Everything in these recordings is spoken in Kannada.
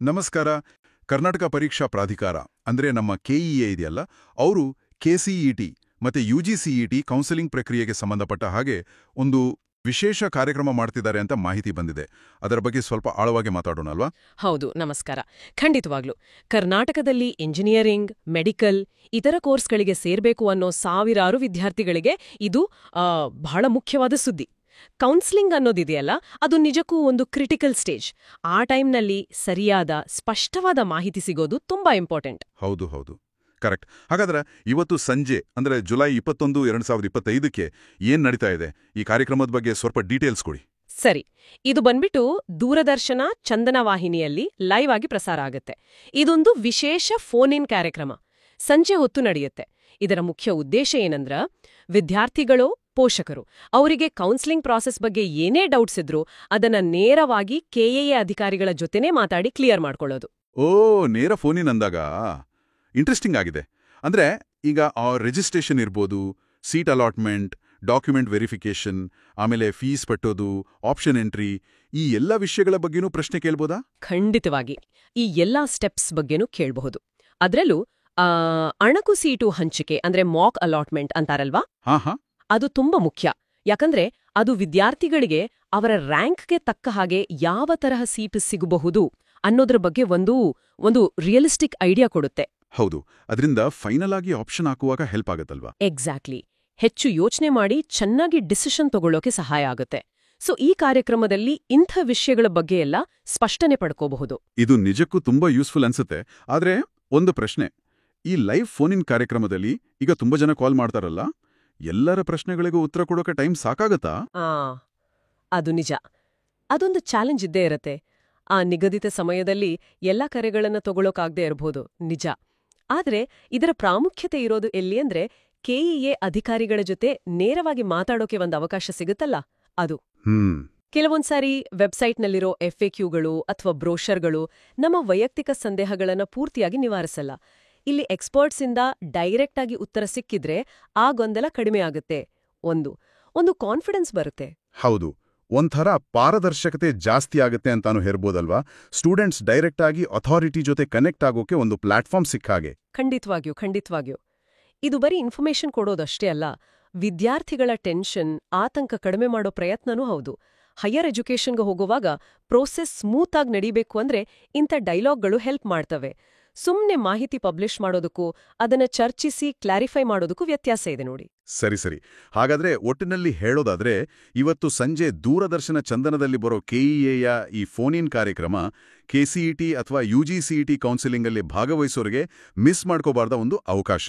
ನಮಸ್ಕಾರ. ಕರ್ನಾಟಕ ಪರೀಕ್ಷಾ ಪ್ರಾಧಿಕಾರ ಅಂದ್ರೆ ನಮ್ಮ ಕೆಇಎ ಇದೆಯಲ್ಲ, ಅವರು ಕೆಸಿಇಟಿ ಮತ್ತೆ ಯುಜಿಸಿಇಟಿ ಕೌನ್ಸೆಲಿಂಗ್ ಪ್ರಕ್ರಿಯೆಗೆ ಸಂಬಂಧಪಟ್ಟ ಹಾಗೆ ಒಂದು ವಿಶೇಷ ಕಾರ್ಯಕ್ರಮ ಮಾಡ್ತಿದ್ದಾರೆ ಅಂತ ಮಾಹಿತಿ ಬಂದಿದೆ. ಅದರ ಬಗ್ಗೆ ಸ್ವಲ್ಪ ಆಳವಾಗಿ ಮಾತಾಡೋಣ ಅಲ್ವಾ? ಹೌದು, ನಮಸ್ಕಾರ. ಖಂಡಿತವಾಗ್ಲು ಕರ್ನಾಟಕದಲ್ಲಿ ಇಂಜಿನಿಯರಿಂಗ್, ಮೆಡಿಕಲ್, ಇತರ ಕೋರ್ಸ್ಗಳಿಗೆ ಸೇರ್ಬೇಕು ಅನ್ನೋ ಸಾವಿರಾರು ವಿದ್ಯಾರ್ಥಿಗಳಿಗೆ ಇದು ಬಹಳ ಮುಖ್ಯವಾದ ಸುದ್ದಿ. ಕೌನ್ಸಿಲಿಂಗ್ ಅನ್ನೋದಿದೆಯಲ್ಲ, ಅದು ನಿಜಕ್ಕೂ ಒಂದು ಕ್ರಿಟಿಕಲ್ ಸ್ಟೇಜ್. ಆ ಟೈಮ್ನಲ್ಲಿ ಸರಿಯಾದ ಸ್ಪಷ್ಟವಾದ ಮಾಹಿತಿ ಸಿಗೋದು ತುಂಬಾ ಇಂಪಾರ್ಟೆಂಟ್. ಹೌದು ಹೌದು, ಕರೆಕ್ಟ್. ಹಾಗಾದ್ರೆ ಇವತ್ತು ಸಂಜೆ ಅಂದ್ರೆ ಜುಲೈ 21, 2025ಕ್ಕೆ ಏನ್ ನಡೀತಾ ಇದೆ? ಈ ಕಾರ್ಯಕ್ರಮದ ಬಗ್ಗೆ ಸ್ವಲ್ಪ ಡೀಟೇಲ್ಸ್ ಕೊಡಿ. ಸರಿ, ಇದು ಬಂದ್ಬಿಟ್ಟು ದೂರದರ್ಶನ ಚಂದನ ವಾಹಿನಿಯಲ್ಲಿ ಲೈವ್ ಆಗಿ ಪ್ರಸಾರ ಆಗುತ್ತೆ. ಇದೊಂದು ವಿಶೇಷ ಫೋನ್ ಇನ್ ಕಾರ್ಯಕ್ರಮ. ಸಂಜೆ ಹೊತ್ತು ನಡೆಯುತ್ತೆ. ಇದರ ಮುಖ್ಯ ಉದ್ದೇಶ ಏನಂದ್ರ, ವಿದ್ಯಾರ್ಥಿಗಳು, ಪೋಷಕರು ಅವರಿಗೆ ಕೌನ್ಸಿಲಿಂಗ್ ಪ್ರಾಸೆಸ್ ಬಗ್ಗೆ ಏನೇ ಡೌಟ್ಸ್ ಇದ್ರು ಅದನ್ನ ನೇರವಾಗಿ ಕೆಎಎ ಅಧಿಕಾರಿಗಳ ಜೊತೆನೇ ಮಾತಾಡಿ ಕ್ಲಿಯರ್ ಮಾಡ್ಕೊಳ್ಳೋದು. ಓ, ನೇರ ಫೋನಿನ್ ಅಂದಾಗ ಇಂಟ್ರೆಸ್ಟಿಂಗ್ ಆಗಿದೆ. ಅಂದ್ರೆ ಈಗ ರಿಜಿಸ್ಟ್ರೇಷನ್ ಇರ್ಬೋದು, ಸೀಟ್ ಅಲಾಟ್ಮೆಂಟ್, ಡಾಕ್ಯುಮೆಂಟ್ ವೆರಿಫಿಕೇಶನ್, ಆಮೇಲೆ ಫೀಸ್ ಕಟ್ಟೋದು, ಆಪ್ಷನ್ ಎಂಟ್ರಿ, ಈ ಎಲ್ಲ ವಿಷಯಗಳ ಬಗ್ಗೆನೂ ಪ್ರಶ್ನೆ ಕೇಳ್ಬೋದಾ? ಖಂಡಿತವಾಗಿ ಈ ಎಲ್ಲಾ ಸ್ಟೆಪ್ಸ್ ಬಗ್ಗೆನೂ ಕೇಳಬಹುದು. ಅದ್ರಲ್ಲೂ ಅಣಕು ಸೀಟು ಹಂಚಿಕೆ ಅಂದ್ರೆ ಮಾಕ್ ಅಲಾಟ್ಮೆಂಟ್ ಅಂತಾರಲ್ವಾ, ಅದು ತುಂಬಾ ಮುಖ್ಯ. ಯಾಕಂದ್ರೆ ಅದು ವಿದ್ಯಾರ್ಥಿಗಳಿಗೆ ಅವರ ರ್ಯಾಂಕ್ಗೆ ತಕ್ಕ ಹಾಗೆ ಯಾವ ತರಹ ಸೀಟ್ ಸಿಗಬಹುದು ಅನ್ನೋದ್ರ ಬಗ್ಗೆ ಒಂದು ರಿಯಲಿಸ್ಟಿಕ್ ಐಡಿಯಾ ಕೊಡುತ್ತೆ. ಹೌದು, ಅದರಿಂದ ಫೈನಲ್ ಆಗಿ ಆಪ್ಷನ್ ಹಾಕುವಾಗ ಹೆಲ್ಪ್ ಆಗತ್ತಲ್ವಾ? ಎಕ್ಸಾಕ್ಟ್ಲಿ. ಹೆಚ್ಚು ಯೋಚನೆ ಮಾಡಿ ಚೆನ್ನಾಗಿ ಡಿಸಿಷನ್ ತಗೊಳ್ಳೋಕೆ ಸಹಾಯ ಆಗುತ್ತೆ. ಸೊ ಈ ಕಾರ್ಯಕ್ರಮದಲ್ಲಿ ಇಂಥ ವಿಷಯಗಳ ಬಗ್ಗೆ ಎಲ್ಲ ಸ್ಪಷ್ಟನೆ ಪಡ್ಕೋಬಹುದು. ಇದು ನಿಜಕ್ಕೂ ತುಂಬಾ ಯೂಸ್ಫುಲ್ ಅನ್ಸುತ್ತೆ. ಆದ್ರೆ ಒಂದು ಪ್ರಶ್ನೆ, ಈ ಲೈವ್ ಫೋನಿನ್ ಕಾರ್ಯಕ್ರಮದಲ್ಲಿ ಈಗ ತುಂಬಾ ಜನ ಕಾಲ್ ಮಾಡ್ತಾರಲ್ಲ, ಎಲ್ಲರ ಪ್ರಶ್ನೆಗಳಿಗೂ ಉತ್ತರ ಕೊಡೋಕೆ ಟೈಮ್ ಸಾಕಾಗತ್ತಾ? ಅದು ನಿಜ. ಅದೊಂದು ಚಾಲೆಂಜ್ ಇದ್ದೇ ಇರತ್ತೆ. ಆ ನಿಗದಿತ ಸಮಯದಲ್ಲಿ ಎಲ್ಲ ಕರೆಗಳನ್ನ ತಗೊಳ್ಳೋಕಾಗ್ದೇ ಇರಬಹುದು, ನಿಜ. ಆದ್ರೆ ಇದರ ಪ್ರಾಮುಖ್ಯತೆ ಇರೋದು ಎಲ್ಲಿ ಅಂದ್ರೆ, ಕೆಇಎ ಅಧಿಕಾರಿಗಳ ಜೊತೆ ನೇರವಾಗಿ ಮಾತಾಡೋಕೆ ಒಂದು ಅವಕಾಶ ಸಿಗುತ್ತಲ್ಲ, ಅದು. ಕೆಲವೊಂದ್ಸಾರಿ ವೆಬ್ಸೈಟ್ನಲ್ಲಿರೋ FAQಗಳು ಅಥವಾ ಬ್ರೋಷರ್ಗಳು ನಮ್ಮ ವೈಯಕ್ತಿಕ ಸಂದೇಹಗಳನ್ನ ಪೂರ್ತಿಯಾಗಿ ನಿವಾರಿಸಲ್ಲ. ಇಲ್ಲಿ ಎಕ್ಸ್ಪರ್ಟ್ಸ್ ಇಂದ ಡೈರೆಕ್ಟ್ ಆಗಿ ಉತ್ತರ ಸಿಕ್ಕಿದ್ರೆ ಆ ಗೊಂದಲ ಕಡಿಮೆ ಆಗುತ್ತೆ. ಒಂದು ಕಾನ್ಫಿಡೆನ್ಸ್ ಬರುತ್ತೆ. ಹೌದು, ಒಂಥರ ಪಾರದರ್ಶಕತೆ ಜಾಸ್ತಿ ಆಗುತ್ತೆ ಅಂತಾನು ಹೇರ್ಬೋದಲ್ವಾ? ಸ್ಟೂಡೆಂಟ್ಸ್ ಡೈರೆಕ್ಟ್ ಆಗಿ ಅಥಾರಿಟಿ ಜೊತೆ ಕನೆಕ್ಟ್ ಆಗೋಕೆ ಒಂದು ಪ್ಲಾಟ್ಫಾರ್ಮ್ ಸಿಕ್ಕಾಗೆ. ಖಂಡಿತವಾಗಿಯೂ. ಇದು ಬರೀ ಇನ್ಫಾರ್ಮೇಶನ್ ಕೊಡೋದಷ್ಟೇ ಅಲ್ಲ, ವಿದ್ಯಾರ್ಥಿಗಳ ಟೆನ್ಷನ್, ಆತಂಕ ಕಡಿಮೆ ಮಾಡೋ ಪ್ರಯತ್ನನೂ ಹೌದು. ಹೈಯರ್ ಎಜುಕೇಷನ್ಗೆ ಹೋಗುವಾಗ ಪ್ರೋಸೆಸ್ ಸ್ಮೂತ್ ಆಗಿ ನಡೀಬೇಕು ಅಂದ್ರೆ ಇಂಥ ಡೈಲಾಗ್ಗಳು ಹೆಲ್ಪ್ ಮಾಡ್ತವೆ. ಸುಮ್ನೆ ಮಾಹಿತಿ ಪಬ್ಲಿಷ್ ಮಾಡೋದಕ್ಕೂ ಅದನ್ನ ಚರ್ಚಿಸಿ ಕ್ಲಾರಿಫೈ ಮಾಡೋದಕ್ಕೂ ವ್ಯತ್ಯಾಸ ಇದೆ ನೋಡಿ. ಸರಿ. ಹಾಗಾದ್ರೆ ಒಟ್ಟಿನಲ್ಲಿ ಹೇಳೋದಾದ್ರೆ, ಇವತ್ತು ಸಂಜೆ ದೂರದರ್ಶನ ಚಂದನದಲ್ಲಿ ಬರೋ ಕೆಇಎಯ ಈ ಫೋನ್-ಇನ್ ಕಾರ್ಯಕ್ರಮ ಕೆಸಿಇಟಿ ಅಥವಾ ಯುಜಿಸಿಇಟಿ ಕೌನ್ಸಿಲಿಂಗಲ್ಲಿ ಭಾಗವಹಿಸೋರಿಗೆ ಮಿಸ್ ಮಾಡ್ಕೋಬಾರ್ದ ಒಂದು ಅವಕಾಶ.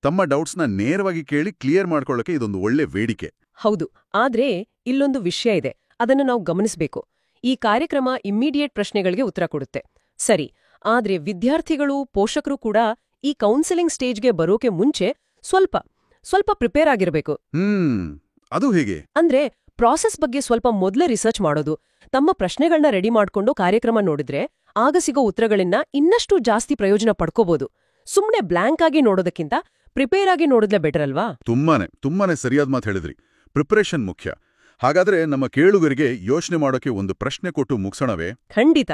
ತಮ್ಮ ಡೌಟ್ಸ್ನ ನೇರವಾಗಿ ಕೇಳಿ ಕ್ಲಿಯರ್ ಮಾಡ್ಕೊಳ್ಳೋಕೆ ಇದೊಂದು ಒಳ್ಳೆ ವೇದಿಕೆ. ಹೌದು, ಆದ್ರೆ ಇಲ್ಲೊಂದು ವಿಷಯ ಇದೆ, ಅದನ್ನು ನಾವು ಗಮನಿಸಬೇಕು. ಈ ಕಾರ್ಯಕ್ರಮ ಇಮ್ಮಿಡಿಯೇಟ್ ಪ್ರಶ್ನೆಗಳಿಗೆ ಉತ್ತರ ಕೊಡುತ್ತೆ, ಸರಿ. ಆದ್ರೆ ವಿದ್ಯಾರ್ಥಿಗಳು, ಪೋಷಕರು ಕೂಡ ಈ ಕೌನ್ಸಿಲಿಂಗ್ ಸ್ಟೇಜ್ಗೆ ಬರೋಕೆ ಮುಂಚೆ ಸ್ವಲ್ಪ ಪ್ರಿಪೇರ್ ಆಗಿರಬೇಕು. ಅದು ಹೇಗೆ? ಅಂದ್ರೆ ಪ್ರಾಸೆಸ್ ಬಗ್ಗೆ ಸ್ವಲ್ಪ ಮೊದಲೇ ರಿಸರ್ಚ್ ಮಾಡೋದು, ತಮ್ಮ ಪ್ರಶ್ನೆಗಳನ್ನ ರೆಡಿ ಮಾಡ್ಕೊಂಡು ಕಾರ್ಯಕ್ರಮ ನೋಡಿದ್ರೆ ಆಗ ಸಿಗೋ ಉತ್ತರಗಳಿಂದ ಇನ್ನಷ್ಟು ಜಾಸ್ತಿ ಪ್ರಯೋಜನ ಪಡ್ಕೋಬಹುದು. ಸುಮ್ನೆ ಬ್ಲಾಂಕ್ ಆಗಿ ನೋಡೋದಕ್ಕಿಂತ ಪ್ರಿಪೇರ್ ಆಗಿ ನೋಡಿದ್ಲೆ ಬೆಟರ್ ಅಲ್ವಾ? ತುಂಬಾನೇ ಸರಿಯಾದ ಮಾತು ಹೇಳಿದ್ರಿ. ಪ್ರಿಪರೇಷನ್ ಮುಖ್ಯ. ಹಾಗಾದ್ರೆ ನಮ್ಮ ಕೇಳುಗರಿಗೆ ಯೋಚನೆ ಮಾಡೋಕೆ ಒಂದು ಪ್ರಶ್ನೆ ಕೊಟ್ಟು ಮುಗಿಸೋಣವೇ? ಖಂಡಿತ.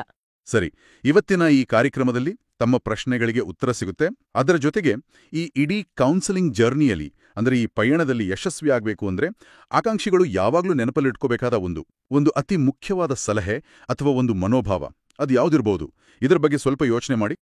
ಸರಿ, ಇವತ್ತಿನ ಈ ಕಾರ್ಯಕ್ರಮದಲ್ಲಿ ತಮ್ಮ ಪ್ರಶ್ನೆಗಳಿಗೆ ಉತ್ತರ ಸಿಗುತ್ತೆ. ಅದರ ಜೊತೆಗೆ ಈ ಇಡೀ ಕೌನ್ಸಿಲಿಂಗ್ ಜರ್ನಿಯಲ್ಲಿ, ಅಂದ್ರೆ ಈ ಪಯಣದಲ್ಲಿ ಯಶಸ್ವಿ ಆಗ್ಬೇಕು ಅಂದ್ರೆ ಆಕಾಂಕ್ಷಿಗಳು ಯಾವಾಗ್ಲೂ ನೆನಪಲ್ಲಿಟ್ಕೋಬೇಕಾದ ಒಂದು ಅತಿ ಮುಖ್ಯವಾದ ಸಲಹೆ ಅಥವಾ ಒಂದು ಮನೋಭಾವ, ಅದು ಯಾವ್ದಿರ್ಬೋದು? ಇದ್ರ ಬಗ್ಗೆ ಸ್ವಲ್ಪ ಯೋಚನೆ ಮಾಡಿ.